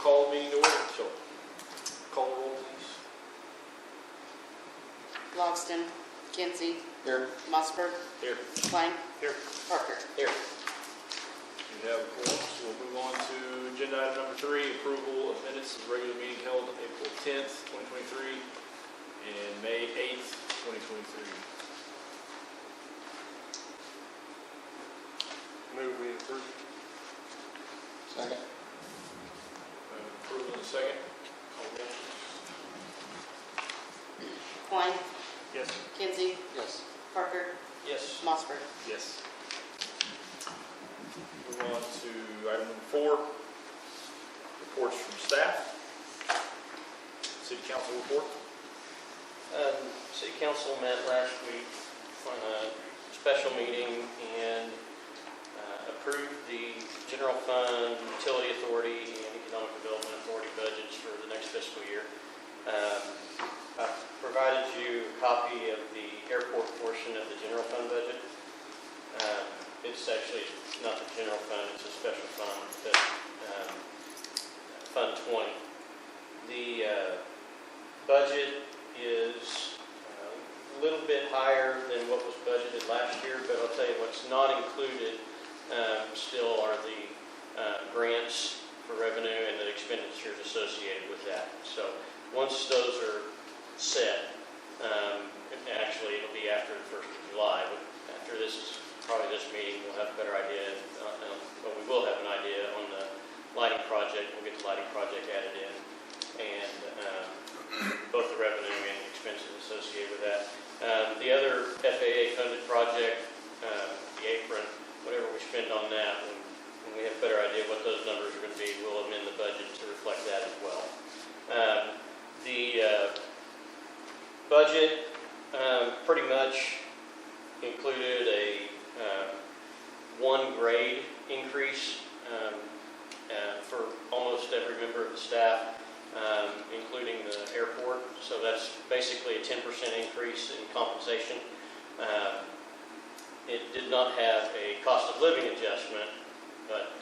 call the meeting to order. So, call the roll, please. Logston, Kinsey, Here. Mossberg, Here. Klein, Here. Parker. Here. We have a quorum, so we'll move on to agenda item number 3, approval of minutes of regular meeting held April 10th, 2023 and May 8th, 2023. Move we approve. Second. Approval in a second. Call roll. Klein, Yes. Kinsey, Yes. Parker, Yes. Mossberg. Yes. Move on to item number 4, reports from staff. City Council report. City Council met last week on a special meeting and approved the General Fund, Utility Authority, and Economic Development Authority budgets for the next fiscal year. I provided you a copy of the airport portion of the General Fund budget. It's actually not the General Fund, it's a special fund, but Fund 20. The budget is a little bit higher than what was budgeted last year, but I'll tell you what's not included still are the grants for revenue and the expenditures associated with that. So once those are set, actually it'll be after the 1st of July, but after probably this meeting, we'll have a better idea, but we will have an idea on the lighting project. We'll get the lighting project added in, and both the revenue and expenses associated with that. The other FAA funded project, the apron, whatever we spend on that, when we have a better idea what those numbers are going to be, we'll amend the budget to reflect that as well. The budget pretty much included a 1 grade increase for almost every member of the staff, including the airport. So that's basically a 10% increase in compensation. It did not have a cost of living adjustment, but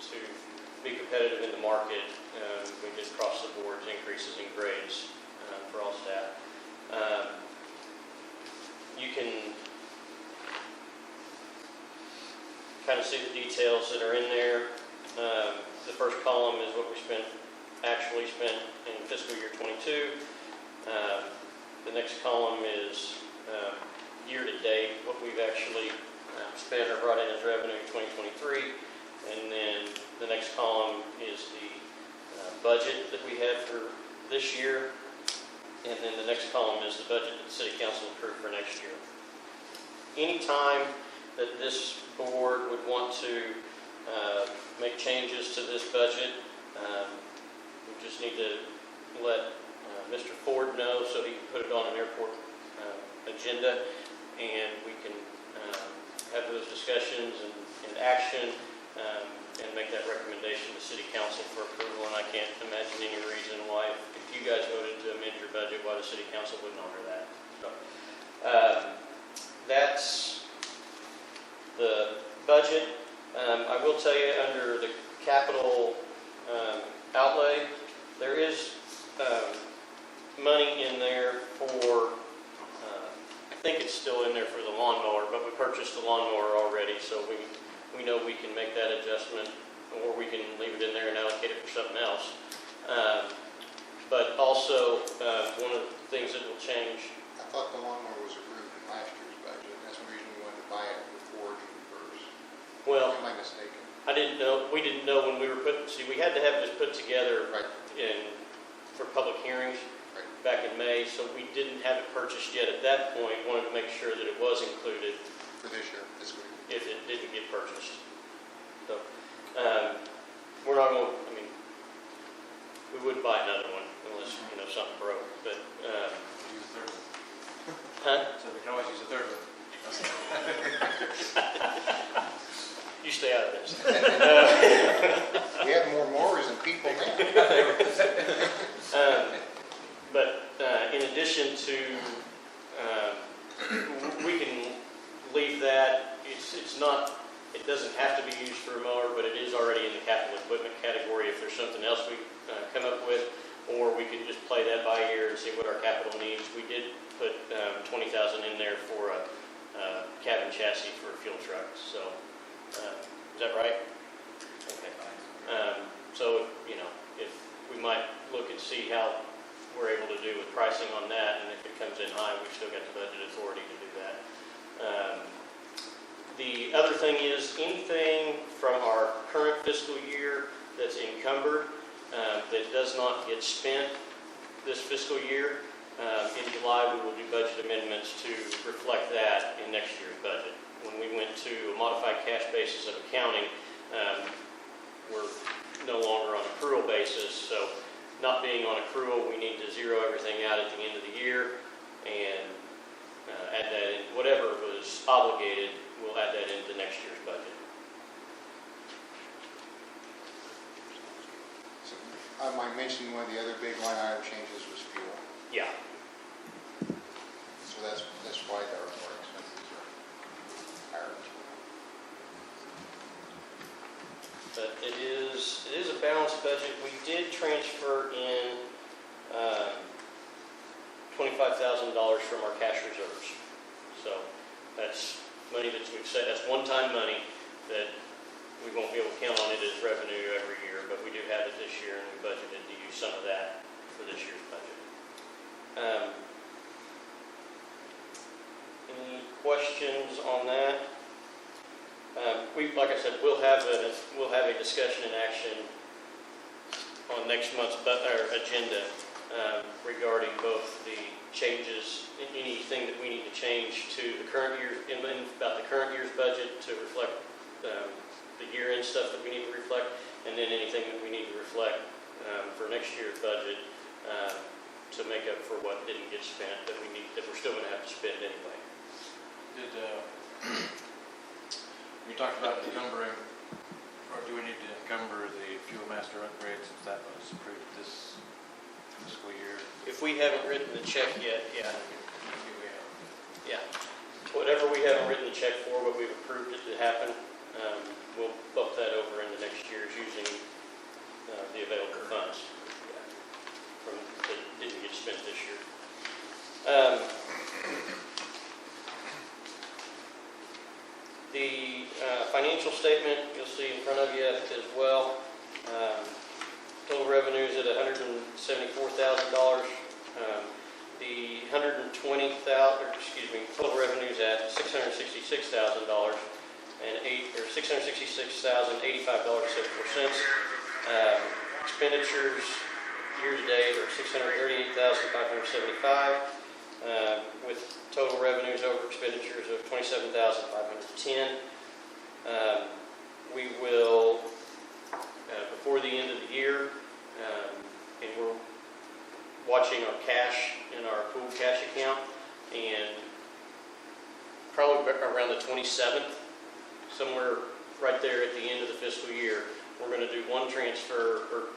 to be competitive in the market, we did across the board increases in grades for all staff. You can kind of see the details that are in there. The first column is what we actually spent in fiscal year 22. The next column is year to date, what we've actually spent or brought in as revenue in 2023. And then the next column is the budget that we had for this year. And then the next column is the budget that the City Council approved for next year. Anytime that this board would want to make changes to this budget, we just need to let Mr. Ford know so he can put it on an airport agenda, and we can have those discussions and action and make that recommendation to City Council for approval. And I can't imagine any reason why, if you guys voted to amend your budget, why the City Council wouldn't honor that. So that's the budget. I will tell you, under the capital outlay, there is money in there for, I think it's still in there for the lawnmower, but we purchased the lawnmower already, so we know we can make that adjustment, or we can leave it in there and allocate it for something else. But also, one of the things that will change. I thought the lawnmower was approved in last year's budget. That's the reason we wanted to buy it before June 1st. Well, Am I mistaken? I didn't know. We didn't know when we were we had to have this put together Right. for public hearings back in May, so we didn't have it purchased yet at that point. Wanted to make sure that it was included For this year, this week. if it didn't get purchased. So we're not going. I mean, we wouldn't buy another one unless something broke. But Use a third one. huh? So we can always use a third one. You stay out of this. We have more mowers than people now. But in addition to, we can leave that. It's not It doesn't have to be used for a mower, but it is already in the capital equipment category if there's something else we come up with, or we can just play that by ear and see what our capital needs. We did put $20,000 in there for a cabin chassis for a fuel truck. So is that right? Okay. So, you know, if we might look and see how we're able to do with pricing on that, and if it comes in high, we've still got the budget authority to do that. The other thing is anything from our current fiscal year that's encumbered that does not get spent this fiscal year, in July we will do budget amendments to reflect that in next year's budget. When we went to a modified cash basis of accounting, we're no longer on accrual basis, so not being on accrual, we need to zero everything out at the end of the year and add that in. Whatever was obligated, we'll add that into next year's budget. So I might mention one of the other big line item changes was fuel. Yeah. So that's why our expenses are higher. But it is a balanced budget. We did transfer in $25,000 from our cash reserves. So that's money that we've set. That's one-time money that we won't be able to count on it as revenue every year, but we do have it this year, and we budgeted to use some of that for this year's budget. Any questions on that? Like I said, we'll have a discussion and action on next month's agenda regarding both the changes, anything that we need to change to the current year's, about the current year's budget to reflect the year-end stuff that we need to reflect, and then anything that we need to reflect for next year's budget to make up for what didn't get spent that we're still going to have to spend anyway. Did, we talked about encumbering, or do we need to encumber the fuel master upgrade since that was approved this fiscal year? If we haven't written the check yet, yeah. Whatever we haven't written the check for, but we've approved it to happen, we'll bump that over into next year's using the available funds that didn't get spent this year. The financial statement you'll see in front of you as well. Total revenues at $174,000. The total revenues at $666,000 and $666,085.74. Expenditures year to date are $638,575, with total revenues over expenditures of $27,510. We will, before the end of the year, and we're watching our cash in our pool cash account, and probably around the 27th, somewhere right there at the end of the fiscal year, we're going to do one transfer, or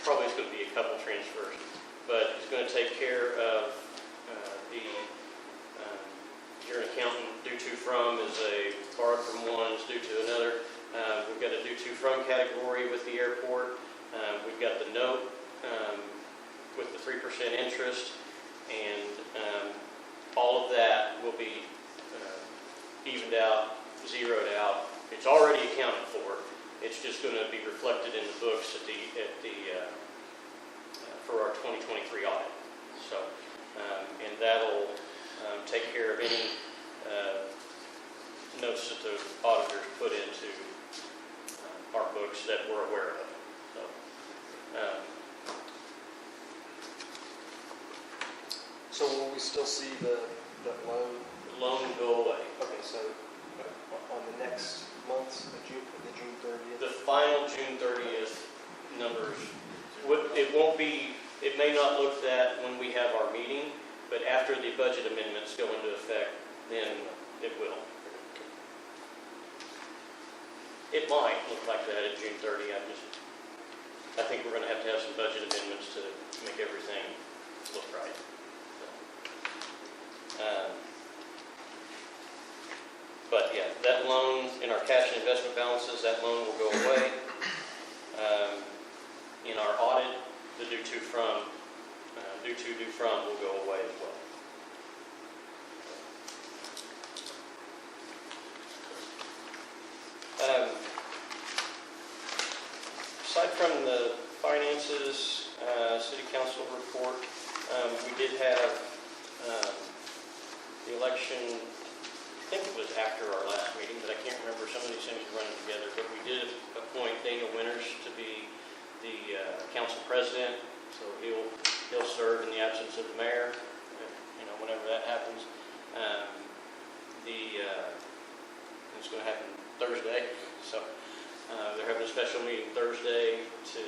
probably it's going to be a couple transfers, but it's going to take care of you're an accountant, due to from is a borrowed from one is due to another. We've got a due to from category with the airport. We've got the note with the 3% interest, and all of that will be evened out, zeroed out. It's already accounted for. It's just going to be reflected in the books for our 2023 audit. So, and that'll take care of any notes that the auditors put into our books that we're aware of. So will we still see the loan? Loan go away. Okay, so on the next month's, the June 30th? The final June 30th numbers, it won't be, it may not look that when we have our meeting, but after the budget amendments go into effect, then it will. It might look like that at June 30. I think we're going to have some budget amendments to make everything look right. But yeah, that loan in our cash and investment balances, that loan will go away. In our audit, the due to, due from will go away as well. Aside from the finances, city council report, we did have the election, I think it was after our last meeting, but I can't remember, some of these things are running together, but we did appoint Daniel Winters to be the council president, so he'll serve in the absence of the mayor, whenever that happens. It's going to happen Thursday, so they're having a special meeting Thursday to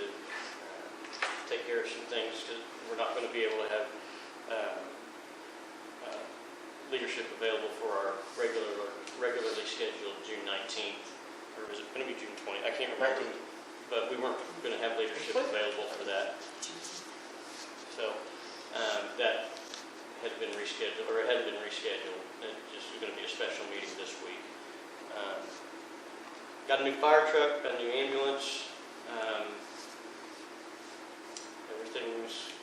take care of some things, because we're not going to be able to have leadership available for our regularly scheduled June 19th, or is it going to be June 20th? I can't remember, but we weren't going to have leadership available for that. So that had been rescheduled, or it hadn't been rescheduled. It just was going to be a special meeting this week. Got a new fire truck, got a new ambulance. Everything's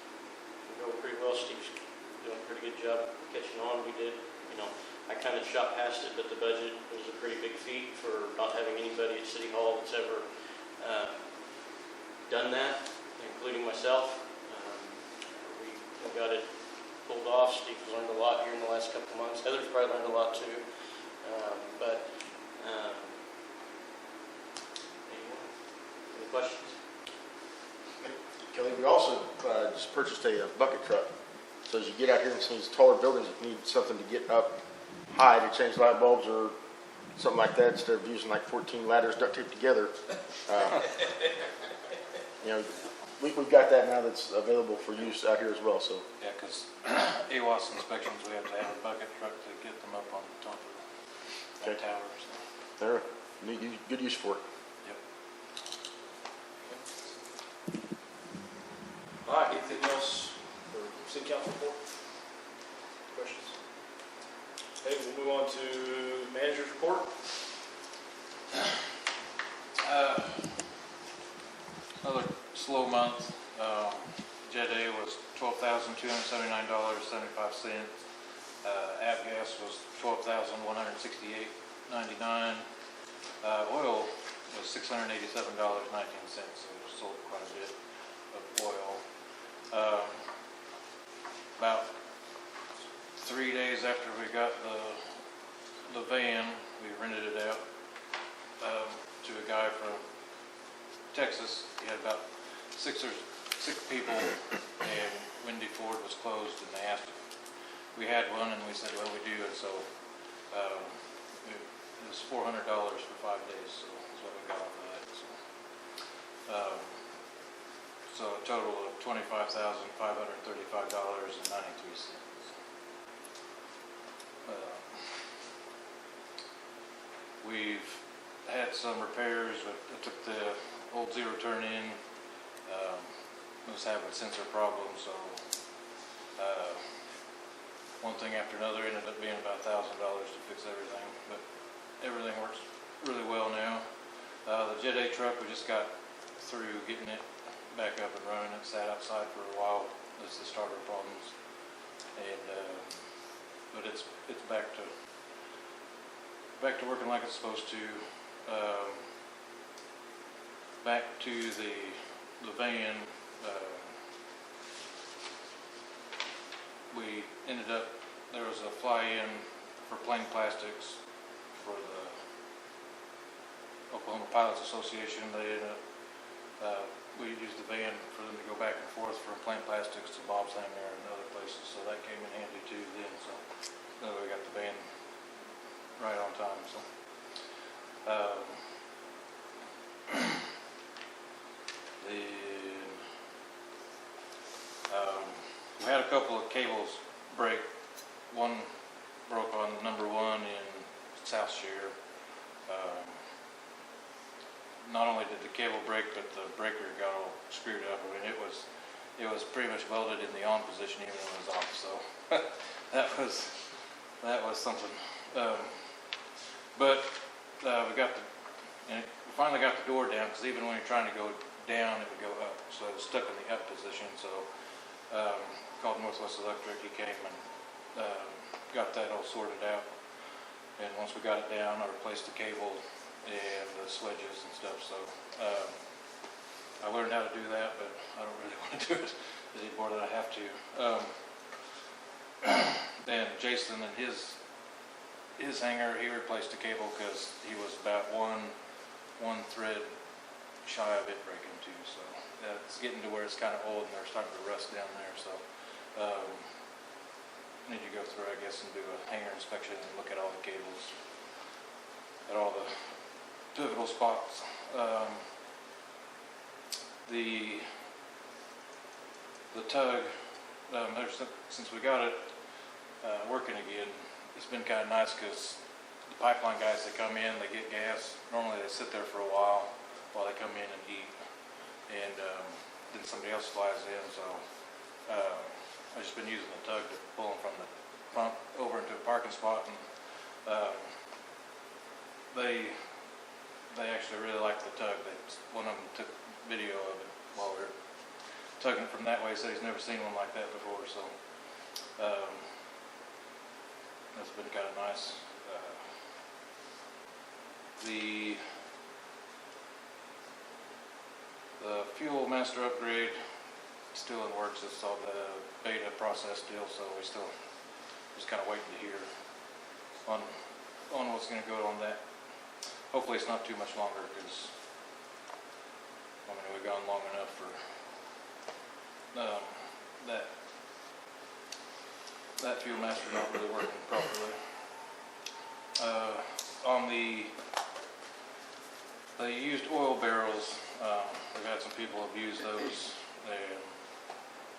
going pretty well. Steve's doing a pretty good job catching on. We did, I kind of shot past it, but the budget was a pretty big feat for not having anybody at City Hall that's ever done that, including myself. We got it pulled off. Steve's learned a lot here in the last couple of months. Heather's probably learned a lot too. Any questions? Kelly, we also just purchased a bucket truck. So as you get out here in some of these taller buildings, if you need something to get up high to change light bulbs or something like that, instead of using like 14 ladders duct taped together, we've got that now that's available for use out here as well. So Yeah, because AWAS inspections, we have to have a bucket truck to get them up on the top of the towers. there, good use for it. All right, anything else for city council report? Questions? Okay, we'll move on to manager's report. Another slow month. Jet A was $12,279.75. Avgas was $12,168.99. Oil was $687.19. So we sold quite a bit of oil. About 3 days after we got the van, we rented it out to a guy from Texas. He had about six people, and Windy Ford was closed, and they asked if we had one, and we said, well, we do, and so it was $400 for 5 days, so that's what we got off of that. So a total of $25,535.93. We've had some repairs. I took the old zero turn in. Was having sensor problems, so one thing after another ended up being about $1,000 to fix everything. But everything works really well now. The Jet A truck, we just got through getting it back up and running. It sat outside for a while as the starter problems, and but it's back to working like it's supposed to. Back to the van. We ended up, there was a fly-in for plain plastics for the Oklahoma Pilots Association. They ended up, we used the van for them to go back and forth from plain plastics to Bob's Hangar and other places, so that came in handy too then. So we got the van right on time. So we had a couple of cables break. One broke on number 1 in South Share. Not only did the cable break, but the breaker got all screwed up. I mean, it was pretty much welded in the on position even when it was off. So that was something. But we finally got the door down, because even when you're trying to go down, it would go up. So it was stuck in the up position, so called Northwest Electric. He came and got that all sorted out. And once we got it down, I replaced the cable and the switches and stuff. So I learned how to do that, but I don't really want to do it anymore than I have to. Then Jason and his hanger, he replaced the cable because he was about one thread shy of it breaking too. So it's getting to where it's kind of old and they're starting to rust down there. So need to go through, I guess, and do a hanger inspection and look at all the cables, at all the pivotal spots. The tug, since we got it working again, it's been kind of nice because the pipeline guys, they come in, they get gas. Normally they sit there for a while they come in and eat, and then somebody else flies in. So I've just been using the tug to pull them from the pump over into a parking spot, and they actually really like the tug. One of them took video of it while we were tugging it from that way. Said he's never seen one like that before. So that's been kind of nice. The fuel master upgrade is still in works. It's all the beta process still, so we still just kind of waiting to hear on what's going to go on that. Hopefully it's not too much longer, because we've gone long enough for that fuel master not really working properly. On the used oil barrels, we've had some people abuse those, and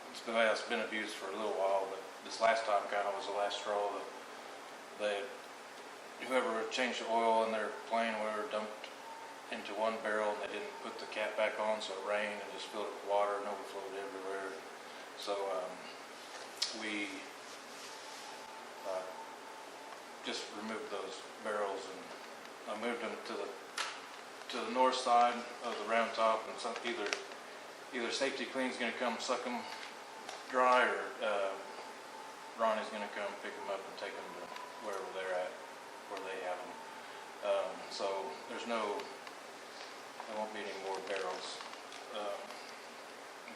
it's been abused for a little while, but this last time kind of was the last straw. That whoever changed the oil in their plane, whoever dumped into one barrel and they didn't put the cap back on, so it rained and just filled it with water and overflowed everywhere. So we just removed those barrels, and I moved them to the north side of the round top, and either Safety Clean's going to come suck them dry, or Ronnie's going to come pick them up and take them to wherever they're at, where they have them. So there won't be any more barrels,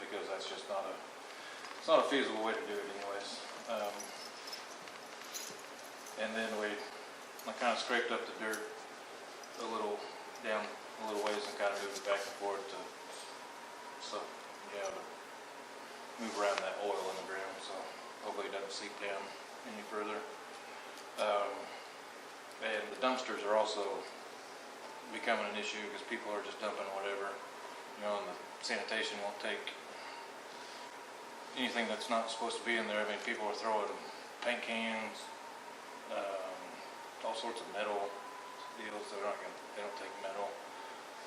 because that's just not a feasible way to do it anyways. And then I kind of scraped up the dirt down a little ways and kind of moved it back and forth to move around that oil in the ground, so hopefully it doesn't seep down any further. And the dumpsters are also becoming an issue because people are just dumping whatever, and the sanitation won't take anything that's not supposed to be in there. I mean, people are throwing paint cans, all sorts of metal deals. They don't take metal.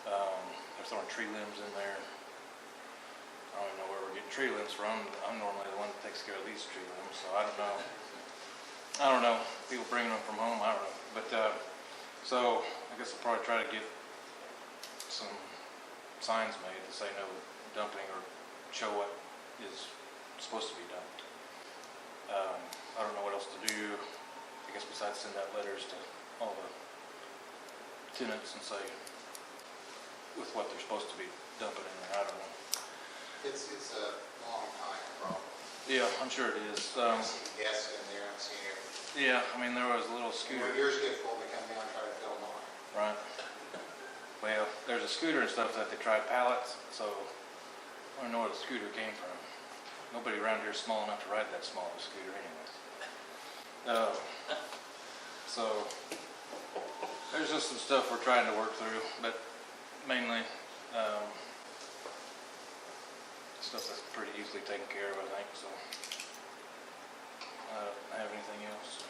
They're throwing tree limbs in there. I don't even know where we're getting tree limbs from. I'm normally the one that takes care of these tree limbs, so I don't know. People bringing them from home, I don't know. But so I guess I'll probably try to get some signs made to say no dumping, or show what is supposed to be dumped. I don't know what else to do, I guess, besides send out letters to all the tenants and say with what they're supposed to be dumping in there. I don't know. It's a long time problem. Yeah, I'm sure it is. I see gas in there, I'm seeing it. Yeah, I mean, there was a little scooter. When yours get full, they come down and try to fill mine. Right. Well, there's a scooter and stuff that they tried pallets, so I don't know where the scooter came from. Nobody around here is small enough to ride that small of a scooter anyways. So there's just some stuff we're trying to work through, but mainly stuff that's pretty easily taken care of, I think. So I don't have anything else.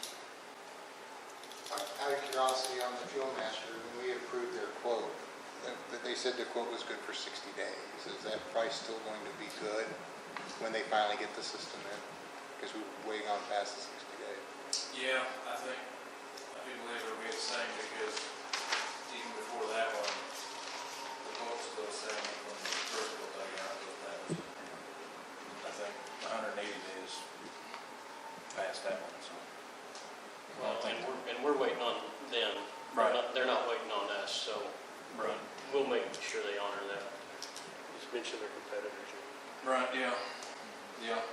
Out of curiosity, on the fuel master, when we approved their quote, they said the quote was good for 60 days. Is that price still going to be good when they finally get the system in? Because we're way on past the 60 days. Yeah, I do believe it'll be be the same because even before that one, the quote's still the same from the first quote I got, but that was, I think, 180 days past that one, so. Well, and we're waiting on them. Right. They're not waiting on us, so Right. we'll make sure they honor that. Just mention their competitors. Right, yeah. Yeah.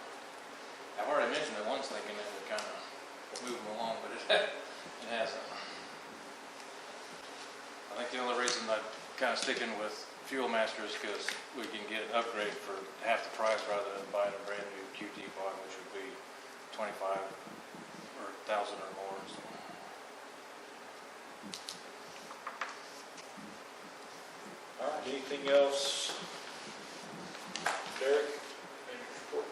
I've already mentioned it once thinking that would kind of move them along, but it hasn't. I think the only reason I'm kind of sticking with Fuel Master is because we can get an upgrade for half the price rather than buying a brand new QT pod, which would be 25 or 1,000 or more. So. All right, anything else? Derek? Manager's report.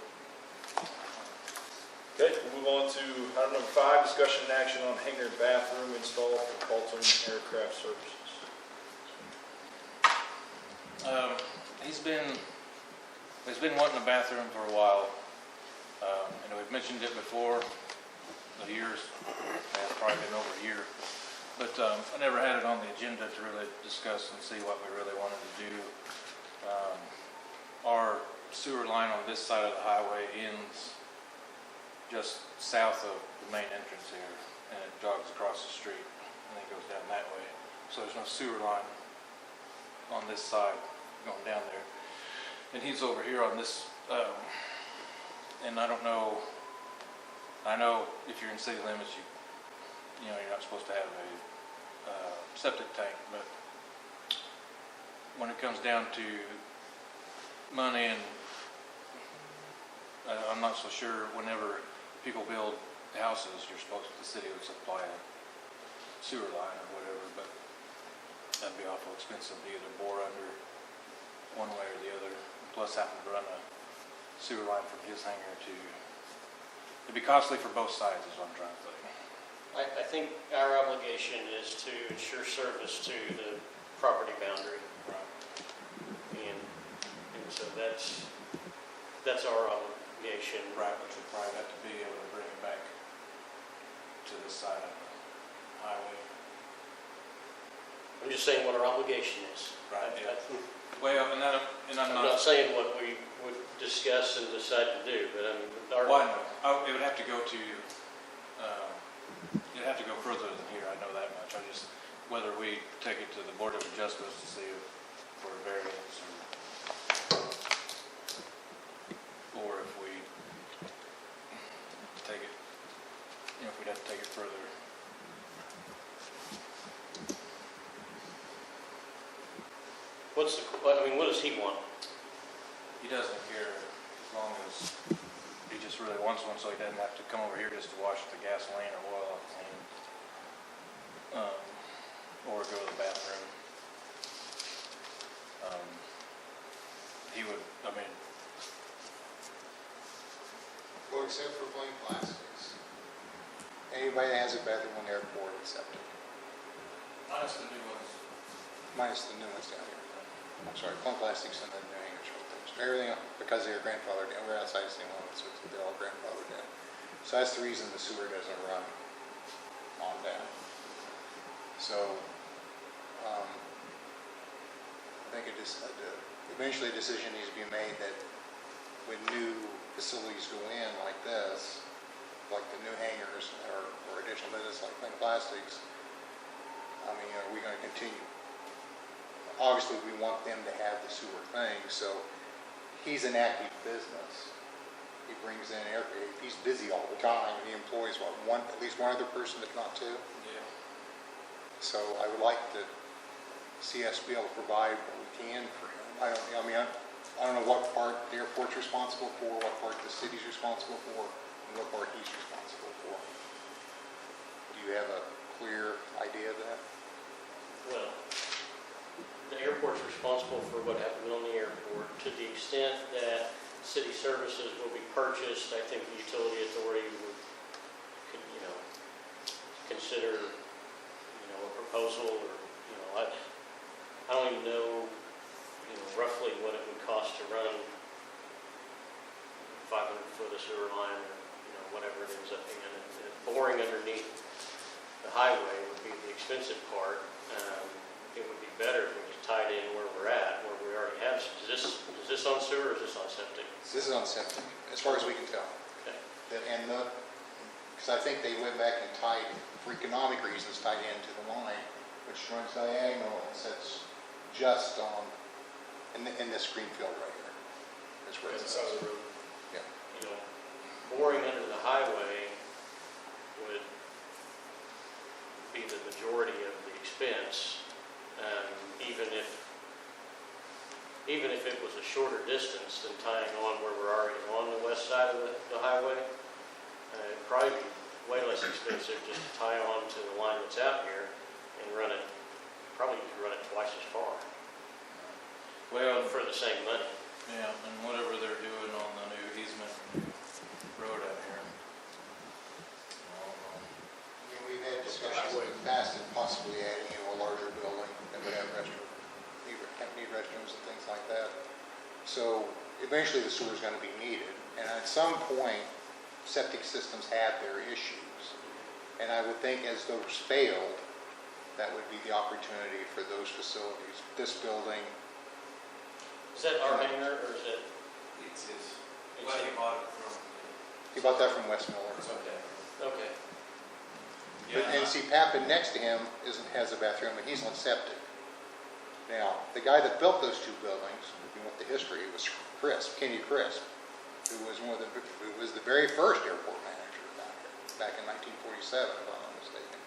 Okay, we'll move on to item number 5, discussion and action on hangar bathroom install for Bolton Aircraft Services. He's been wanting a bathroom for a while. We've mentioned it before, the years, it's probably been over a year. But I never had it on the agenda to really discuss and see what we really wanted to do. Our sewer line on this side of the highway ends just south of the main entrance here, and it jogs across the street, and then goes down that way. So there's no sewer line on this side going down there. And he's over here on this, and I don't know, I know if you're in city limits, you know, you're not supposed to have a septic tank, but when it comes down to money, and I'm not so sure whenever people build houses, the city would supply a sewer line or whatever, but that'd be awful expensive to either bore under one way or the other, plus having to run a sewer line from his hangar to, it'd be costly for both sides is what I'm trying to say. I think our obligation is to ensure service to the property boundary. Right. And so that's our obligation. Right, which would probably have to be able to bring it back to this side of the highway. I'm just saying what our obligation is. Right, yeah. Well, and I'm I'm not saying what we would discuss and decide to do, but I mean, Well, I know. It would have to go to, it'd have to go further than here, I know that much. I just, whether we take it to the Board of Adjustments to see if for a variance or if we take it, you know, if we'd have to take it further. what does he want? He doesn't care as long as he just really wants one, so he doesn't have to come over here just to wash the gasoline or oil off his hands, or go to the bathroom. He would, I mean, Well, except for plain plastics. Anybody that has a bathroom on the airport, accept it. minus the new ones. Minus the new ones down here. I'm sorry, plain plastics and then new hangers with those. Everything else, because they're grandfathered in. We're outside the city limits, so they're all grandfathered in. So that's the reason the sewer doesn't run on down. So, I think eventually a decision needs to be made that when new facilities go in like this, like the new hangars or additional business like plain plastics, I mean, are we going to continue? Obviously, we want them to have the sewer thing, so he's an active business. He brings in he's busy all the time. He employs at least one other person, if not two. Yeah. So I would like to see us be able to provide what we can for him. I don't know what part the airport's responsible for, what part the city's responsible for, and what part he's responsible for. Do you have a clear idea of that? Well, the airport's responsible for what happens on the airport. To the extent that city services will be purchased, I think the utility authority would, consider, a proposal or, I don't even know, roughly what it would cost to run 500 foot of sewer line or, whatever it ends up being, and boring underneath the highway would be the expensive part. It would be better if we just tied in where we're at, where we already have. Is this on sewer or is this on septic? This is on septic, as far as we can tell. Okay. Because I think they went back and tied, for economic reasons, tied into the line, which runs diagonal and sits just on, in this green field right here. That's where it's Side of the road. Yeah. You know, boring under the highway would be the majority of the expense, even if it was a shorter distance than tying on where we're already on the west side of the highway. It'd probably be way less expensive just to tie on to the line that's out here and run it. Probably you could run it twice as far Well, for the same money. yeah, and whatever they're doing on the new easement road out here. We've had discussions in the past of possibly adding, a larger building that would have need restrooms and things like that. So eventually the sewer is going to be needed, and at some point, septic systems have their issues. And I would think as those failed, that would be the opportunity for those facilities. This building, Is that our hangar or is it? It's his. It's Well, he his. bought it from. he bought that from West Miller. Okay. And see, Papin next to him has a bathroom, and he's on septic. Now, the guy that built those two buildings, if you want the history, was Kenny Crisp, who was the very first airport manager back in 1947, if I'm not mistaken.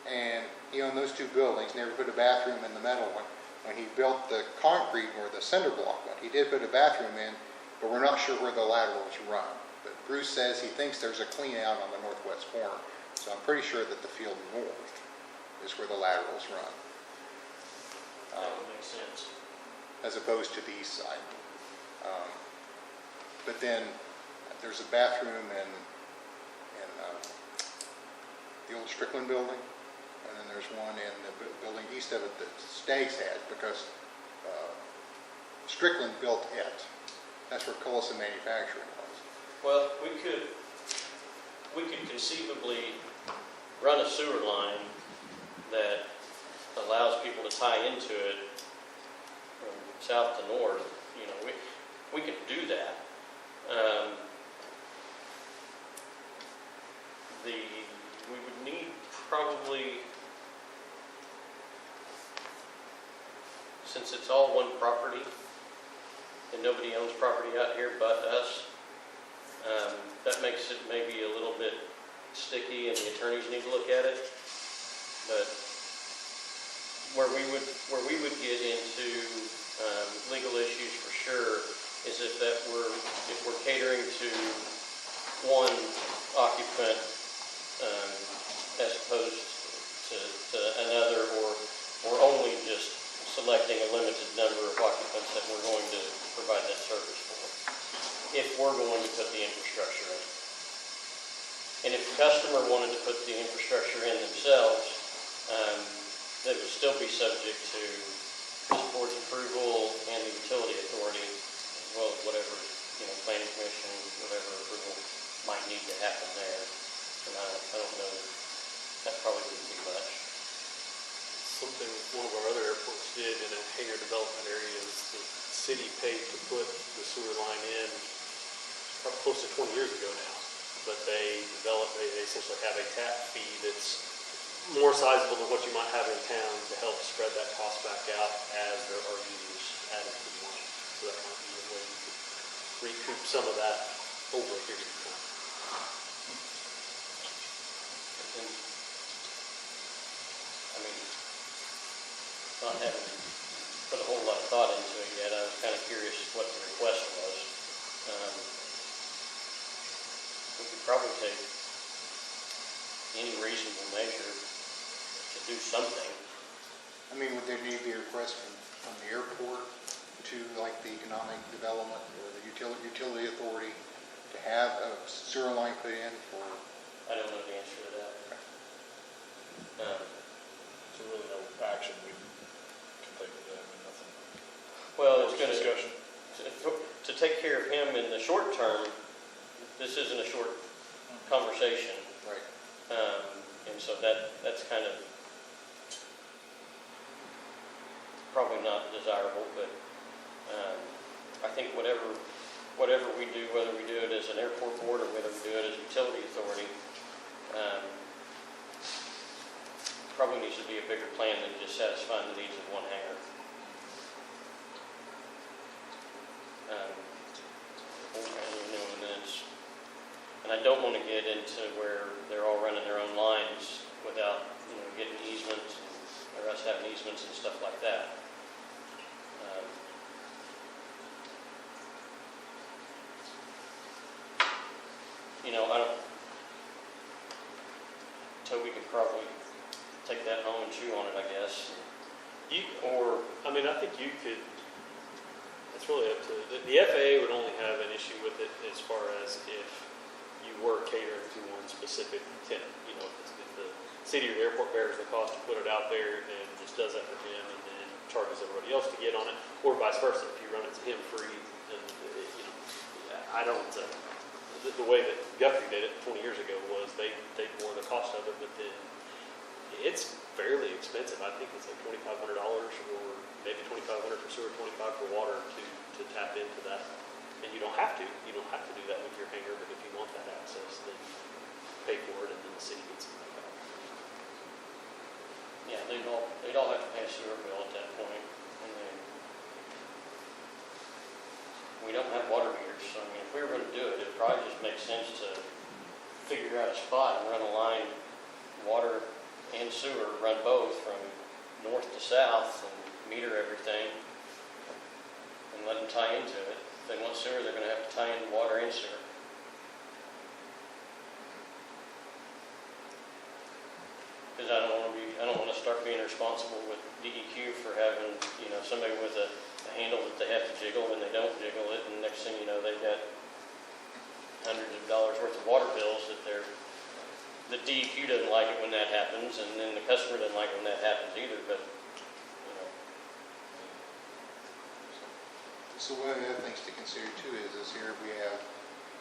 And he owned those two buildings, never put a bathroom in the metal one. When he built the concrete or the cinder block one, he did put a bathroom in, but we're not sure where the laterals run. But Bruce says he thinks there's a clean out on the northwest corner. So I'm pretty sure that the field north is where the laterals run, That would make sense. as opposed to the east side. But then there's a bathroom in the old Strickland building, and then there's one in the building east of it that Staggs had, because Strickland built it. That's where Cullison Manufacturing was. Well, we could conceivably run a sewer line that allows people to tie into it from south to north. You know, we could do that. We would need probably, since it's all one property and nobody owns property out here but us, that makes it maybe a little bit sticky, and the attorneys need to look at it. But where we would get into legal issues for sure is if we're catering to one occupant as opposed to another, or only just selecting a limited number of occupants that we're going to provide that service for, if we're going to put the infrastructure in. And if the customer wanted to put the infrastructure in themselves, that would still be subject to this board's approval and the utility authority, as well as whatever, planning commission, whatever approval might need to happen there. And I don't know, that probably wouldn't be much. Something one of our other airports did in a hangar development area is the city paid to put the sewer line in probably close to 20 years ago now. But they essentially have a tap fee that's more sizable than what you might have in town to help spread that cost back out as there are users added to the line. So that might be a way you could recoup some of that over a period of time. I mean, not having put a whole lot of thought into it yet, I was kind of curious what the request was. We could probably take any reasonable measure to do something. I mean, would there need to be a request from the airport to like the economic development or the utility authority to have a sewer line put in for? I don't know the answer to that. So really no action we can take with that, I mean, nothing. Well, it's going Discussion. to take care of him in the short term. This isn't a short conversation. Right. And so that's kind of probably not desirable, but I think whatever we do, whether we do it as an airport board or whether we do it as a utility authority, probably needs to be a bigger plan than just satisfying the needs of one hangar. And I don't want to get into where they're all running their own lines without, getting easements or us having easements and stuff like that. Toby could probably take that home and chew on it, I guess. I think you could, it's really up to, the FAA would only have an issue with it as far as if you were catering to one specific tenant. If the city or the airport bears the cost to put it out there and just does that for him and then charges everybody else to get on it, or vice versa, if you run it to him free, then, I don't, the way that Guthrie did it 20 years ago was they bore the cost of it, but then it's fairly expensive. I think it's like $2,500 or maybe $2,500 for sewer, $25 for water to tap into that. And you don't have to. You don't have to do that with your hangar, but if you want that access, then you pay for it and then the city gets it back out. Yeah, they'd all have to pay a sewer bill at that point, and then we don't have water meters, so if we were going to do it, it probably just makes sense to figure out a spot and run a line, water and sewer, run both from north to south and meter everything and let them tie into it. If they want sewer, they're going to have to tie in water and sewer. Because I don't want to start being responsible with DEQ for having, somebody with a handle that they have to jiggle and they don't jiggle it, and next thing you know, they've got hundreds of dollars worth of water bills that the DEQ doesn't like it when that happens, and then the customer doesn't like it when that happens either, but, So one of the other things to consider too is here we have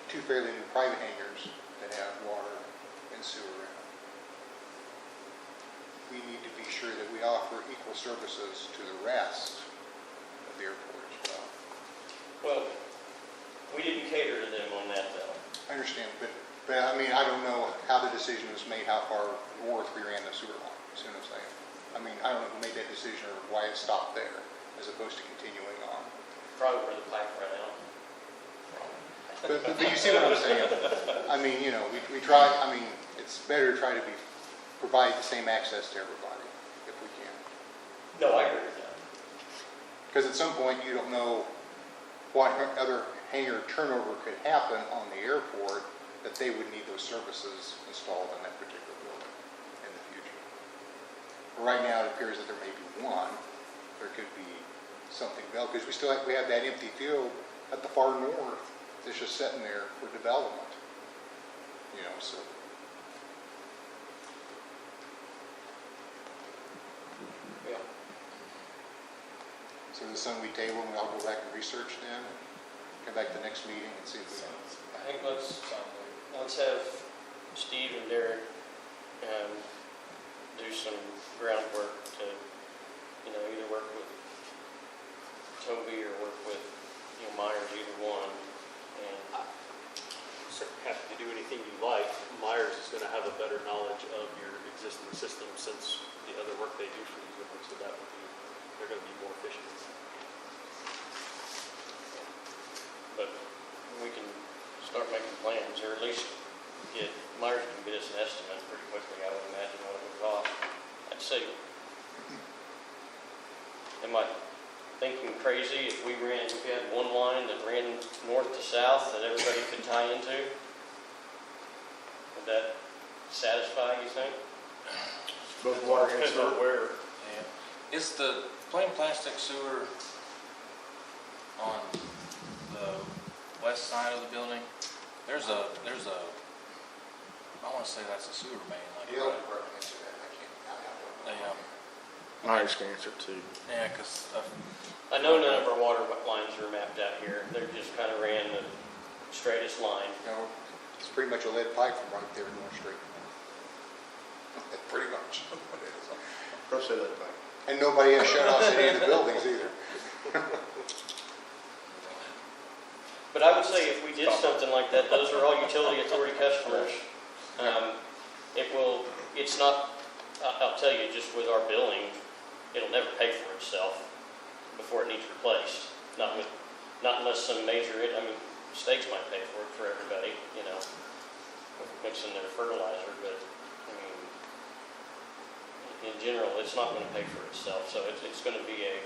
two fairly new private hangars that have water and sewer in them. We need to be sure that we offer equal services to the rest of the airport as well. well, we didn't cater to them on that though. I understand, but I don't know how the decision was made, how far north we ran the sewer line, you see what I'm saying? I don't know who made that decision or why it stopped there as opposed to continuing on. Probably where the pipe ran out. But you see what I'm saying? We try, it's better to try to provide the same access to everybody if we can. No, I agree with that. Because at some point you don't know what other hangar turnover could happen on the airport that they would need those services installed in that particular building in the future. Right now it appears that there may be one. There could be something else, because we have that empty field at the far north that's just sitting there for development. So. Yeah. So this is something we table and I'll go back and research then, and come back to the next meeting and see if we can. I think let's have Steve and Derek do some groundwork to, either work with Toby or work with, Myers, either one. And Certainly happy to do anything you like. Myers is going to have a better knowledge of your existing system since the other work they do for you, so they're going to be more efficient. but we can start making plans, or at least Myers can get us an estimate pretty quickly, I would imagine, what it would cost. I'd say, am I thinking crazy if we had one line that ran north to south that everybody could tie into? Would that satisfy, you think? Both water and Depends on sewer. where. Yeah. Is the plain plastic sewer on the west side of the building? There's a, I want to say that's a sewer main, like, The right? other department answer that, I can't. Myers can answer too. Yeah, because I know none of our water lines are mapped out here. They're just kind of ran the straightest line. No, it's pretty much a lead pipe from right there to North Street. Pretty much. Don't say that back. And nobody has shut off any of the buildings either. But I would say if we did something like that, those are all utility authority customers. It's not, I'll tell you, just with our billing, it'll never pay for itself before it needs replaced. Not unless some major, states might pay for it for everybody, mixing their fertilizer, but, in general, it's not going to pay for itself, so it's going to be a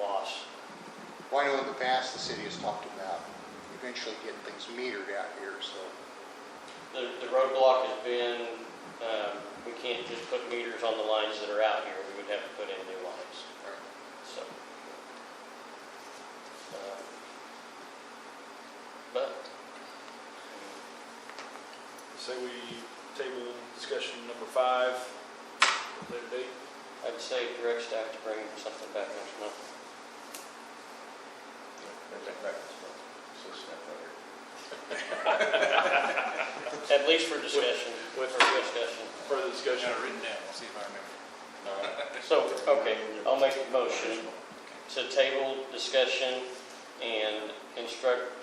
loss. Well, I know in the past, the city has talked about eventually getting things metered out here, so. The roadblock has been, we can't just put meters on the lines that are out here, we would have to put in new lines. So, but, Say we table discussion number 5, later date. I'd say direct staff to bring something back next month. At least for discussion. Further discussion. written down, I'll see if I remember. So, okay, I'll make a motion to table discussion and instruct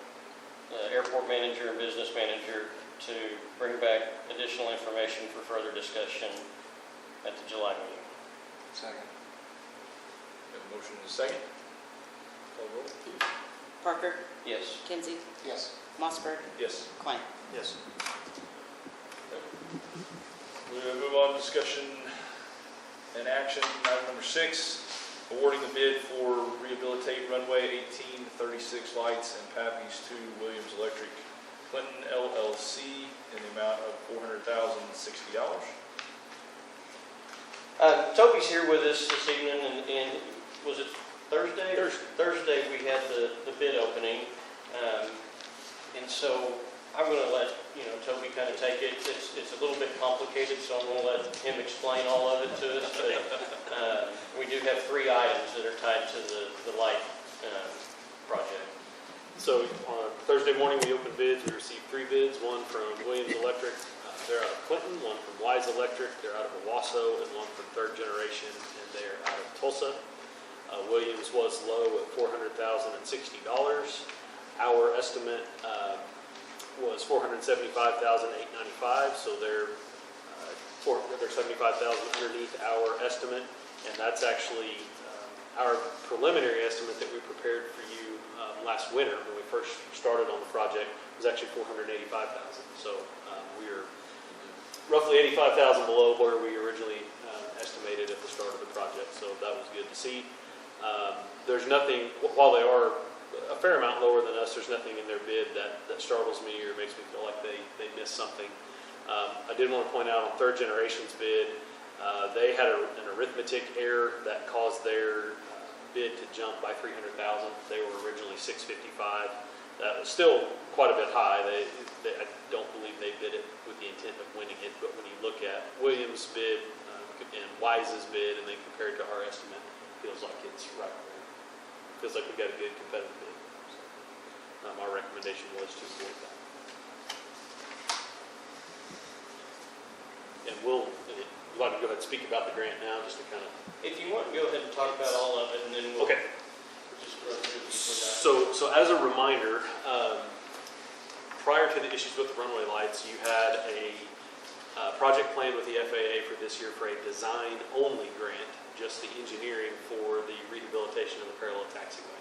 the airport manager and business manager to bring back additional information for further discussion at the July meeting. Second. Have a motion and a second. Call roll. Parker, Yes. Kinsey, Yes. Mossberg, Yes. Klein. Yes. We'll move on to discussion and action. Item number 6, awarding the bid for rehabilitate runway 18 to 36 lights and Pappy's to Williams Electric Clinton LLC in the amount of $400,060. Toby's here with us this evening, and was it Thursday? Thursday we had the bid opening, and so I'm going to let Toby kind of take it. It's a little bit complicated, so I'm going to let him explain all of it to us. But we do have 3 items that are tied to the light project. So on Thursday morning, we opened bids. We received 3 bids, one from Williams Electric, they're out of Clinton, one from Wise Electric, they're out of Owasso, and one from Third Generation, and they're out of Tulsa. Williams was low at $400,060. Our estimate was $475,895, so they're $75,000 underneath our estimate, and that's actually our preliminary estimate that we prepared for you last winter when we first started on the project was actually $485,000. So we're roughly $85,000 below where we originally estimated at the start of the project. So that was good to see. There's nothing, while they are a fair amount lower than us, there's nothing in their bid that startles me or makes me feel like they missed something. I did want to point out on Third Generation's bid, they had an arithmetic error that caused their bid to jump by $300,000. They were originally $655. That was still quite a bit high. I don't believe they bid it with the intent of winning it, but when you look at Williams' bid and Wise's bid and then compare it to our estimate, it feels like it's right there. Feels like we got a good competitive bid. So, our recommendation was to avoid that. And we'll like to go ahead and speak about the grant now, just to kind of. If you want, go ahead and talk about all of it, and then we'll Okay. just run through these for that. So as a reminder, prior to the issues with the runway lights, you had a project plan with the FAA for this year for a design-only grant, just the engineering for the rehabilitation of the parallel taxiway.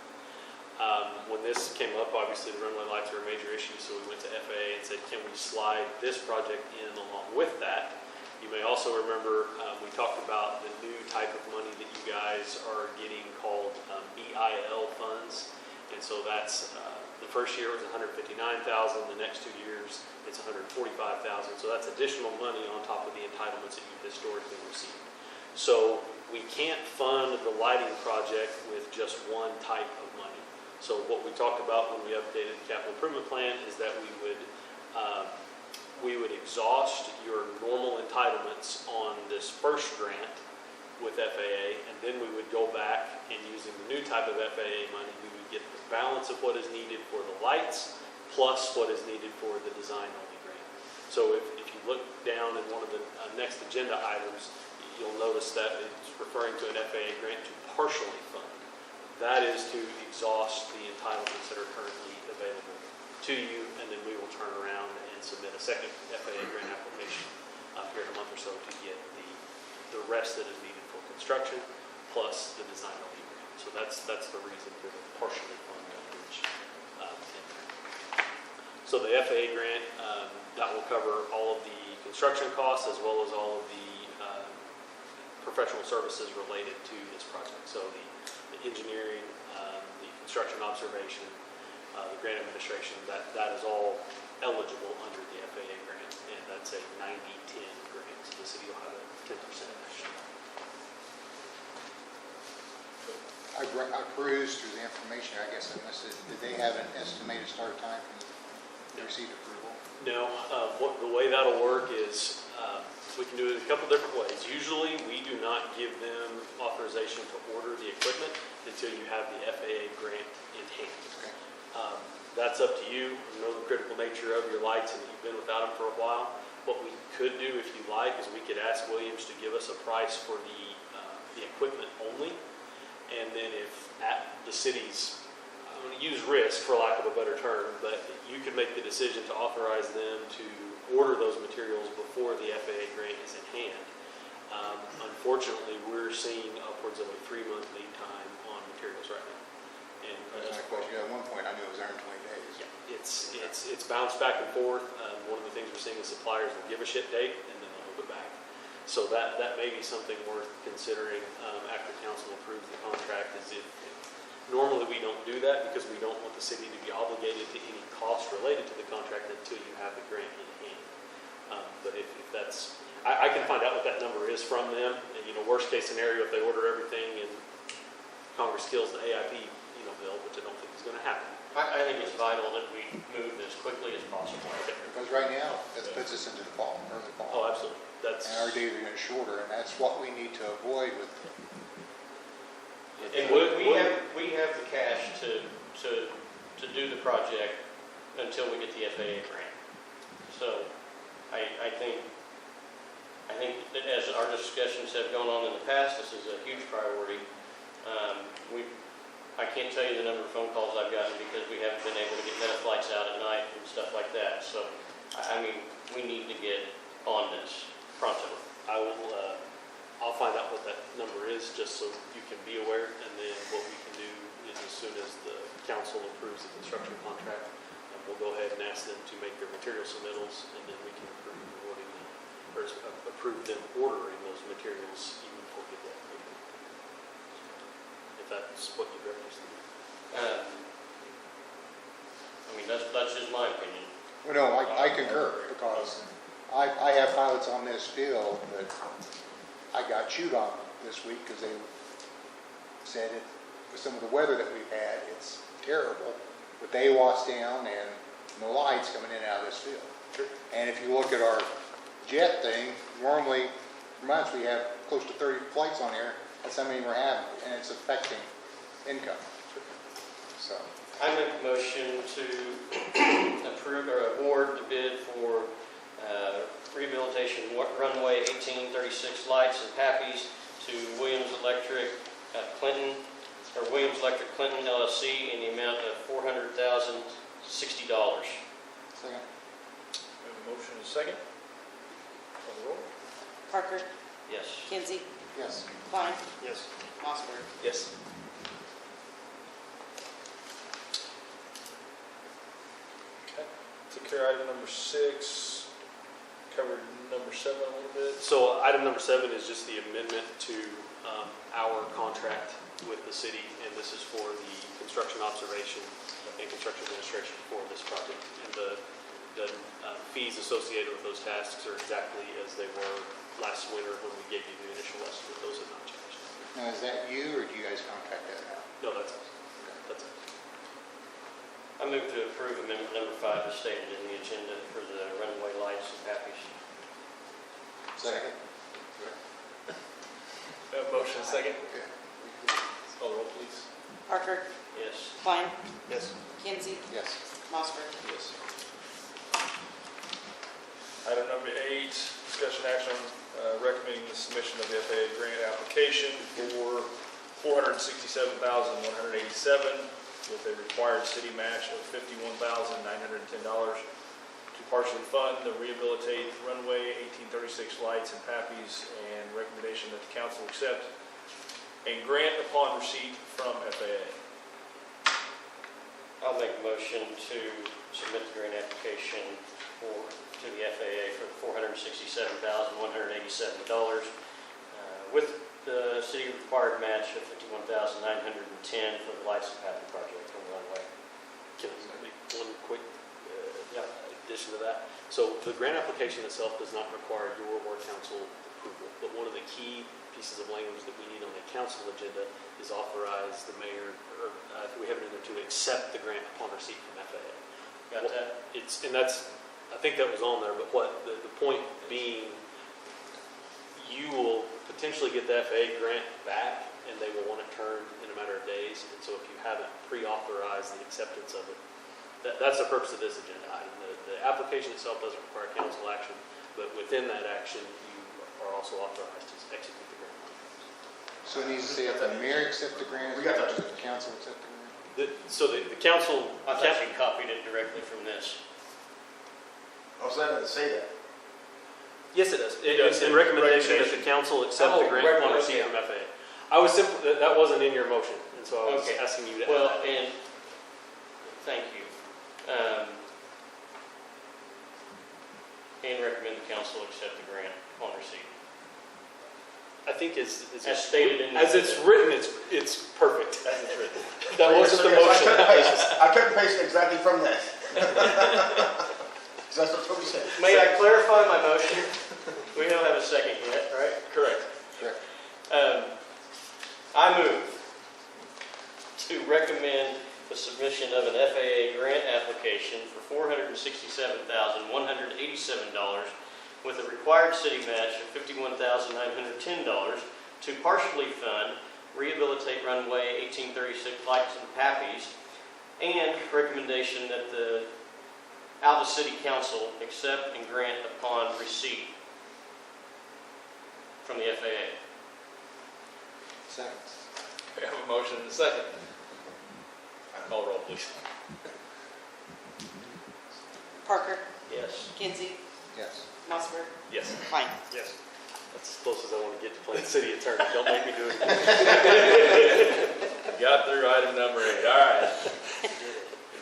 When this came up, obviously the runway lights were a major issue, so we went to FAA and said, can we slide this project in along with that? You may also remember we talked about the new type of money that you guys are getting called BIL funds. And so that's, the first year was $159,000, the next 2 years it's $145,000. So that's additional money on top of the entitlements that you've historically received. So we can't fund the lighting project with just one type of money. So what we talked about when we updated the capital improvement plan is that we would exhaust your normal entitlements on this first grant with FAA, and then we would go back and using the new type of FAA money, we would get the balance of what is needed for the lights plus what is needed for the design-only grant. So if you look down in one of the next agenda items, you'll notice that it's referring to an FAA grant to partially fund. That is to exhaust the entitlements that are currently available to you, and then we will turn around and submit a second FAA grant application here in a month or so to get the rest that is needed for construction, plus the design review grant. So that's the reason for the partially fund language in there. So the FAA grant, that will cover all of the construction costs as well as all of the professional services related to this project. So the engineering, the construction observation, the grant administration, that is all eligible under the FAA grant, and that's a 90-10 grant. So the city will have a 10% match. I perused through the information, I guess I missed it. Did they have an estimated start time from the received approval? No, the way that'll work is we can do it a couple different ways. Usually, we do not give them authorization to order the equipment until you have the FAA grant in hand. Okay. That's up to you. You know the critical nature of your lights and that you've been without them for a while. What we could do, if you like, is we could ask Williams to give us a price for the equipment only. And then if at the city's, I'm going to use risk for lack of a better term, but you could make the decision to authorize them to order those materials before the FAA grant is in hand. Unfortunately, we're seeing upwards of a 3-month lead time on materials right now. And That's my question. At one point, I knew it was 120 days. yeah, it's bounced back and forth. One of the things we're seeing is suppliers will give a ship date and then they'll move it back. So that may be something worth considering after council approves the contract. Normally we don't do that because we don't want the city to be obligated to any cost related to the contract until you have the grant in hand. But if that's, I can find out what that number is from them. And worst case scenario, if they order everything and Congress kills the AIP bill, which I don't think is going to happen. I think it's vital that we move as quickly as possible. Because right now, that puts us into the fall, early fall. Oh, absolutely. That's And our days are getting shorter, and that's what we need to avoid with. And we have the cash to do the project until we get the FAA grant. So I think that as our discussions have gone on in the past, this is a huge priority. I can't tell you the number of phone calls I've gotten because we haven't been able to get meta flights out at night and stuff like that. So, I mean, we need to get on this pronto. I'll find out what that number is just so you can be aware. And then what we can do is as soon as the council approves the construction contract, we'll go ahead and ask them to make their material submittals, and then we can approve them ordering those materials even before we get that. If that's what you'd rather see. I mean, that's just my opinion. Well, no, I concur, because I have pilots on this field that I got chewed on this week because they said it, with some of the weather that we've had, it's terrible, with the AWAS down and no lights coming in and out of this field. Sure. And if you look at our jet thing, normally for months we have close to 30 flights on here. That's how many we're having, and it's affecting income. So I make a motion to approve or award the bid for rehabilitation runway 1836 lights and pappies to Williams Electric Clinton LLC in the amount of $400,060. second. We have a motion and a second. Call the roll. Parker, Yes. Kinsey, Yes. Klein, Yes. Mossberg. Yes. Okay. Took care of item number 6. Covered number 7 a little bit. So item number 7 is just the amendment to our contract with the city, and this is for the construction observation and construction administration for this project. And the fees associated with those tasks are exactly as they were last winter when we gave you the initial estimate. Those have not changed. Now, is that you, or do you guys contract that out? No, that's us. That's us. I move to approve amendment number 5 as stated in the agenda for the runway lights and pappies. Second. We have a motion and a second. Okay. Call the roll, please. Parker, Yes. Klein, Yes. Kinsey, Yes. Mossberg. Yes. Item number 8, discussion action on recommending the submission of the FAA grant application for $467,187 with a required city match of $51,910 to partially fund the rehabilitate runway, 1836 lights and PAPIs, and recommendation that the council accept and grant upon receipt from FAA. I'll make a motion to submit the grant application to the FAA for $467,187 with the city required match of $51,910 for the lights and pathway project on the runway. Can I make one quick addition to that? So the grant application itself does not require your or council approval, but one of the key pieces of language that we need on the council agenda is authorize the mayor, or we have it in there, to accept the grant upon receipt from FAA. Got that? I think that was on there, but what the point being, you will potentially get the FAA grant back, and they will want it turned in a matter of days. And so if you haven't pre-authorized the acceptance of it, that's the purpose of this agenda item. The application itself doesn't require council action, but within that action, you are also authorized to execute the grant. So it needs to say if the mayor accept the grant, We got that. does the council accept the grant? So the council, I thought you copied it directly from this. I was not going to say that. yes, it does. does. It's in recommendation that the council accept the grant upon receipt from FAA. I was simply, that wasn't in your motion, and so I was Okay. asking you to add Well, that. and thank you. And recommend the council accept the grant upon receipt. I think as stated in the as it's written, it's perfect. As it's written. That wasn't the motion. I cut and pasted exactly from that. So that's what Toby said. May I clarify my motion? We don't have a second yet, right? Correct. Correct. I move to recommend the submission of an FAA grant application for $467,187 with a required city match of $51,910 to partially fund rehabilitate runway, 1836 lights and PAPIs, and recommendation that the Alva City Council accept and grant upon receipt from the FAA. Second. We have a motion and a second. Call roll, please. Parker, Yes. Kinsey, Yes. Mossberg, Yes. Klein. Yes. That's as close as I want to get to playing city attorney. Don't make me do it. Got through item number 8. All right.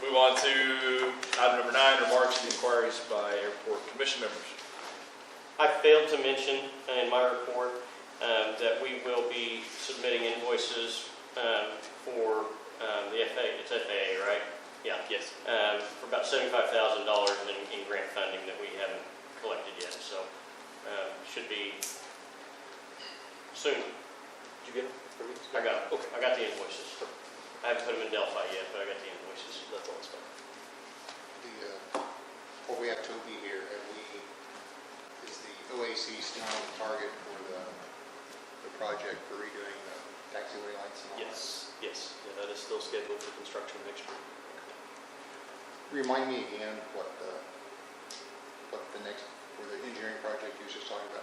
Move on to item number 9, remarks and inquiries by airport commission members. I failed to mention in my report that we will be submitting invoices for the FAA. It's FAA, right? Yeah. Yes. For about $75,000 in grant funding that we haven't collected yet. So should be soon. Did you get it? I got Okay. I got the invoices. I haven't put them in Delphi yet, but I got the invoices. That's all it's fine. Well, we have Toby here, and is the OAC still on target for the project for redoing the taxiway lights and all that? Yes. Yes. Yeah, that is still scheduled for construction next year. Remind me again what the next, for the engineering project you were just talking about,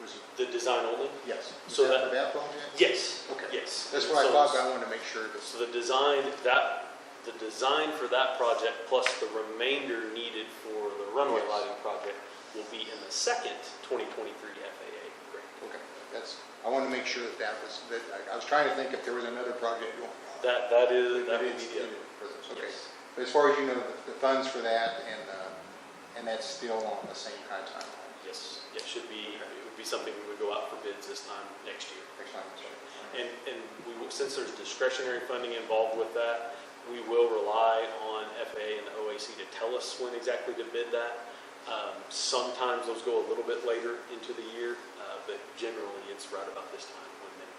was it? The design only? Yes. So Was that for that project? Yes. Okay. Yes. That's what I So- thought, but I wanted to make sure that. So the design for that project plus the remainder needed for the runway Yes. lighting project will be in the second 2023 FAA grant. Okay, I wanted to make sure that was, I was trying to think if there was another project going on. That will be the other. For this, okay. Yes. But as far as you know, the funds for that, and that's still on the same kind of timeline. Yes. It should be. It would be something we would go out for bids this time next year. Next time. And we will, since there's discretionary funding involved with that, we will rely on FAA and the OAC to tell us when exactly to bid that. Sometimes those go a little bit later into the year, but generally it's right about this time when they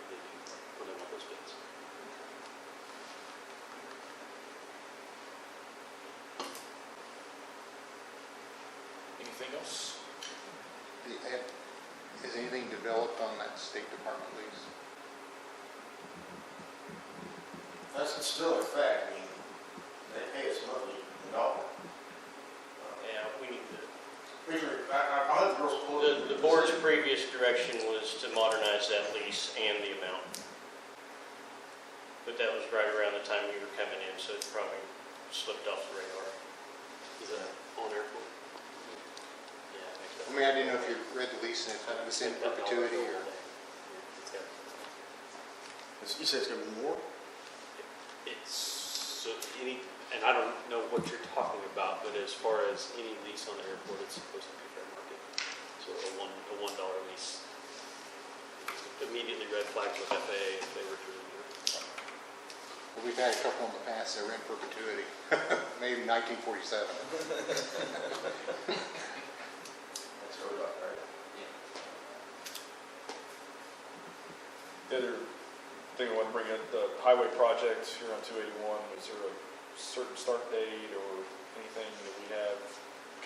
want those bids. Anything else? Has anything developed on that State Department lease? That's still a fact. They pay us monthly in all. Yeah, we need to. I'll have the girls pull it. The board's previous direction was to modernize that lease and the amount. But that was right around the time you were coming in, so it probably slipped off the radar. Is that on airport? Yeah, I think so. I mean, I didn't know if you read the lease and if it was in perpetuity or. You say it's gonna be more? It's any, and I don't know what you're talking about, but as far as any lease on the airport, it's supposed to be fair market. So a $1 lease. Immediately red flags with FAA if they were to review. Well, we've had a couple in the past that were in perpetuity, maybe 1947. That's what about, right? The other thing I want to bring up, the highway project here on 281, was there a certain start date or anything that we have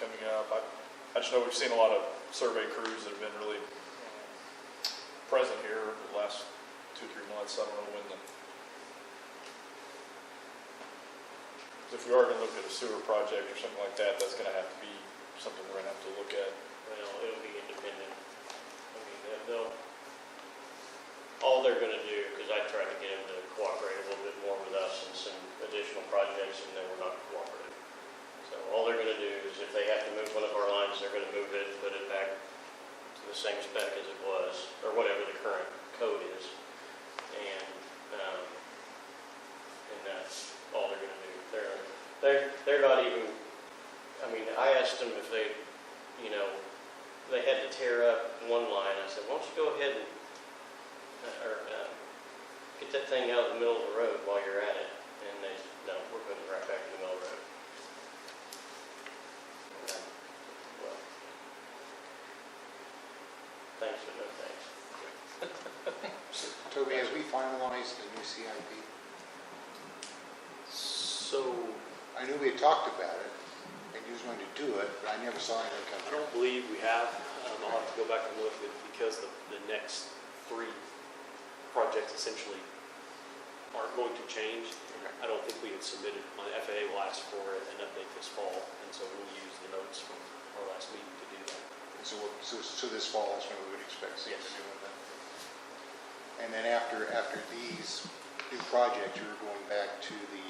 coming up? I just know we've seen a lot of survey crews that have been really present here the last 2-3 months. I don't know when if we are going to look at a sewer project or something like that, that's going to have to be something we're going to have to look at. Well, it'll be independent. I mean, all they're gonna do, because I tried to get them to cooperate a little bit more with us in some additional projects, and they were not cooperative. So all they're gonna do is if they have to move one of our lines, they're gonna move it, put it back to the same spec as it was, or whatever the current code is. And that's all they're gonna do. They're not even, I mean, I asked them if they, they had to tear up one line. I said, why don't you go ahead and get that thing out of the middle of the road while you're at it. And they said, no, we're putting it right back in the middle of the road. Well, thanks, but no thanks. Toby, as we finalized the new CIP, So, I knew we had talked about it, and you was going to do it, but I never saw anything come I through. don't believe we have. I'll have to go back and look at because the next 3 projects essentially aren't going to change. Okay. I don't think we had submitted, my FAA will ask for an update this fall, and so we'll use the notes from our last meeting to do that. So this fall is when we would expect to see it doing that. And then after these new projects, you were going back to the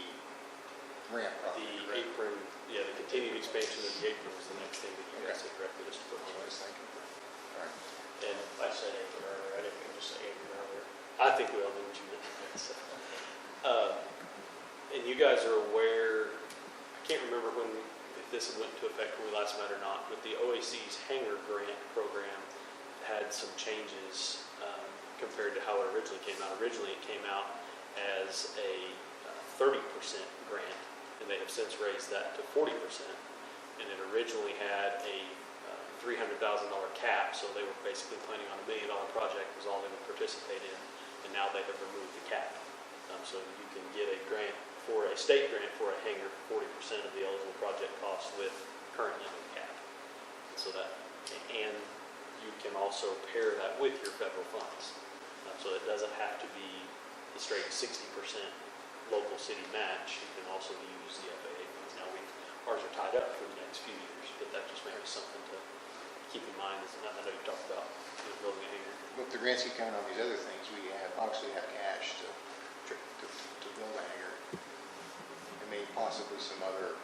ramp project, The right? apron, the continued expansion of the apron was the next thing that you guys had directed us to put on That's what I was list. thinking. All right. And I said apron earlier, I didn't mean to say apron earlier. I think we all knew what you meant. So, and you guys are aware, I can't remember if this went into effect when we last met or not, but the OAC's hangar grant program had some changes compared to how it originally came out. Originally, it came out as a 30% grant, and they have since raised that to 40%. And it originally had a $300,000 cap, so they were basically planning on $1 million project was all they would participate in, and now they have removed the cap. So you can get a grant for a state grant for a hangar, 40% of the eligible project cost with current limited cap. And so and you can also pair that with your federal funds. So it doesn't have to be the straight 60% local city match. You can also use the FAA funds. Now ours are tied up for the next few years, but that just may be something to keep in mind. I know you talked about building a hangar. With the grants you count on these other things, we obviously have cash to build a hangar. And maybe possibly some other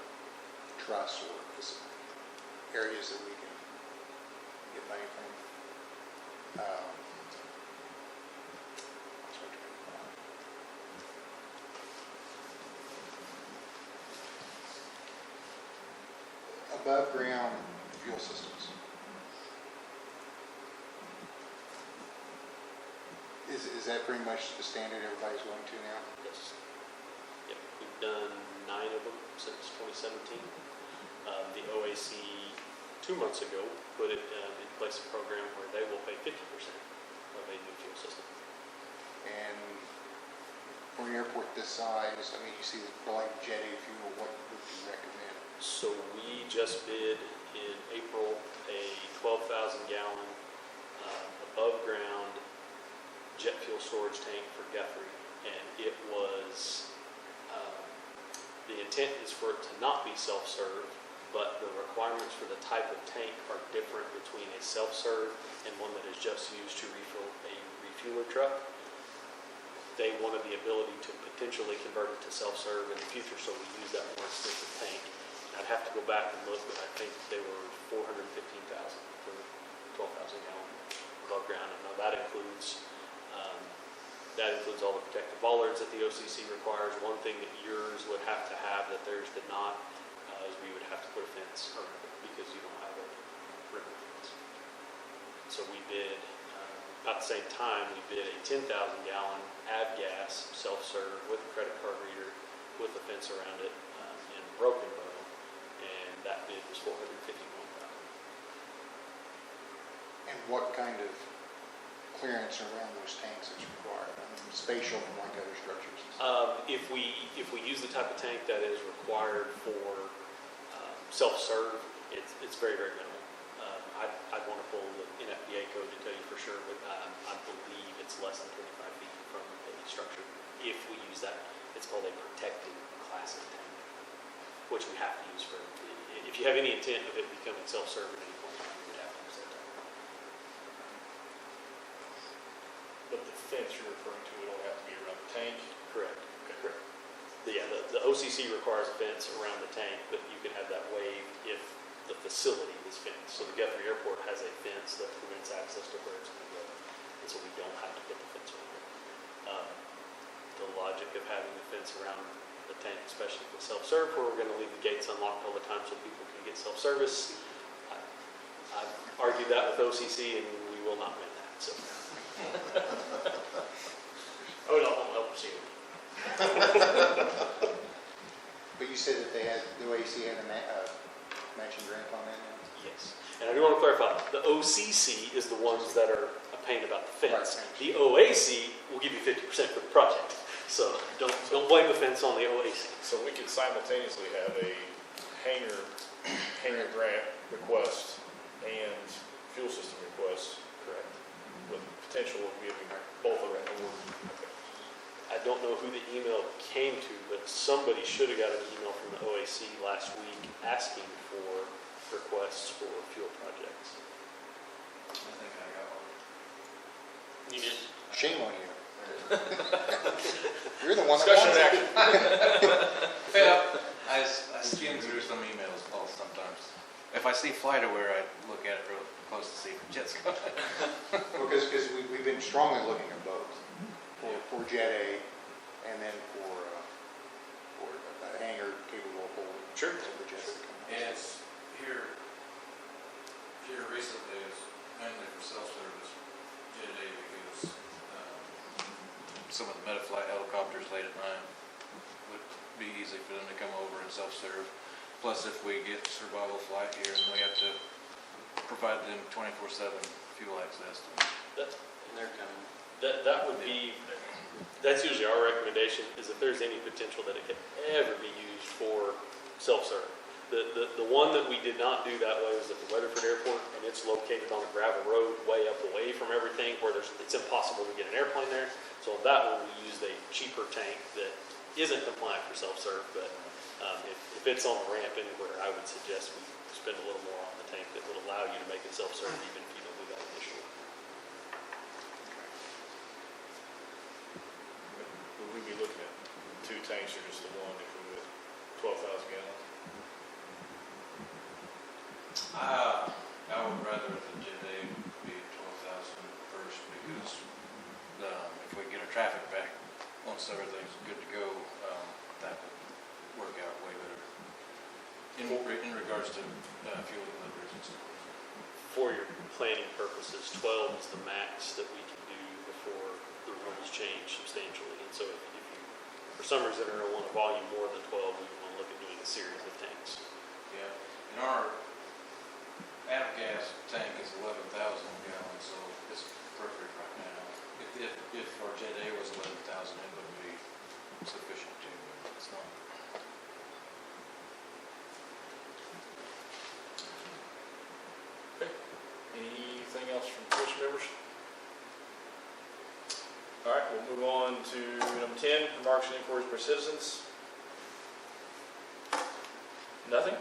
trusts or just areas that we can get money from. Above ground fuel systems. Is that pretty much the standard everybody's going to now? Yes. Yep. We've done 9 of them since 2017. The OAC 2 months ago put it in place a program where they will pay 50% of a new fuel system. And for an airport this size, I mean, you see the like jet fuel, what would you recommend? So we just bid in April a 12,000 gallon above ground jet fuel storage tank for Guthrie, and it was the intent is for it to not be self-serve, but the requirements for the type of tank are different between a self-serve and one that is just used to refill a refueler truck. They wanted the ability to potentially convert it to self-serve in the future, so we use that more expensive tank. I'd have to go back and look, but I think they were $415,000 for 12,000 gallon above ground. And now that includes all the protective bollards that the OCC requires. One thing that yours would have to have that theirs did not is we would have to put a fence around it because you don't have a perimeter fence. So we bid, about the same time, we bid a 10,000 gallon avgas self-serve with a credit card reader with a fence around it in Broken Bow, and that bid was $451,000. And what kind of clearance around those tanks is required? I mean, spatial from like other structures? If we use the type of tank that is required for self-serve, it's very, very minimal. I'd want to pull the NFPA code to tell you for sure, but I believe it's less than 25 feet from a structure. If we use that, it's called a protected class of tank, which we have to use for, if you have any intent of it becoming self-serve at any point in time, you would have to use that tank. But the fence you're referring to, it'll have to be around the tank? Correct. Correct. The OCC requires a fence around the tank, but you can have that waived if the facility is fenced. So the Guthrie Airport has a fence that prevents access to where it's going to go, and so we don't have to put the fence around it. The logic of having the fence around the tank, especially for self-serve, where we're going to leave the gates unlocked all the time so people can get self-service, I've argued that with OCC, and we will not win that. So, oh no, I'll proceed. But you said that they had, the OAC had a matching grant on that now? Yes, and I do want to clarify, the OCC is the ones that are a pain about the fence. Right. The OAC will give you 50% for the project, so don't blame the fence on the OAC. So we could simultaneously have a hangar grant request and fuel system request, Correct. with potential of giving both of them award. Okay. I don't know who the email came to, but somebody should have got an email from the OAC last week asking for requests for fuel projects. I think I got one. You did? Shame on you. You're the one that Discussion wants and it. action. Yeah, I skim through some emails sometimes. If I see FlightAware, I look at it real close to see if jet's coming. Because we've been strongly looking at both, for Jet A, and then for a hangar capable of holding. Sure. The jets that come out. And it's here recently is mainly for self-service, Jet A, because some of the Metaflight helicopters late at night would be easy for them to come over and self-serve. Plus, if we get survival flight here, and we have to provide them 24/7 fuel access. That, And they're coming. that would be, that's usually our recommendation, is if there's any potential that it could ever be used for self-serve. The one that we did not do that way was at the Weatherford Airport, and it's located on a gravel road way up away from everything where it's impossible to get an airplane there. So on that one, we used a cheaper tank that isn't compliant for self-serve, but if it's on a ramp anywhere, I would suggest we spend a little more on the tank that would allow you to make it self-serve even if you don't do that initially. Would we be looking at 2 tanks or just the one if we went 12,000 gallons? I would rather the Jet A be 12,000 first, because if we get our traffic back, once everything's good to go, that would work out way better in regards to fuel deliveries and stuff. For your planning purposes, 12 is the max that we can do before the rules change substantially. And so if you, for some reason, are going to want a volume more than 12, we want to look at doing a series of tanks. Yeah, and our avgas tank is 11,000 gallons, so it's perfect right now. If our Jet A was 11,000, it would be sufficient too, but it's not. Anything else from commission members? All right, we'll move on to number 10, remarks and inquiries by citizens. Nothing?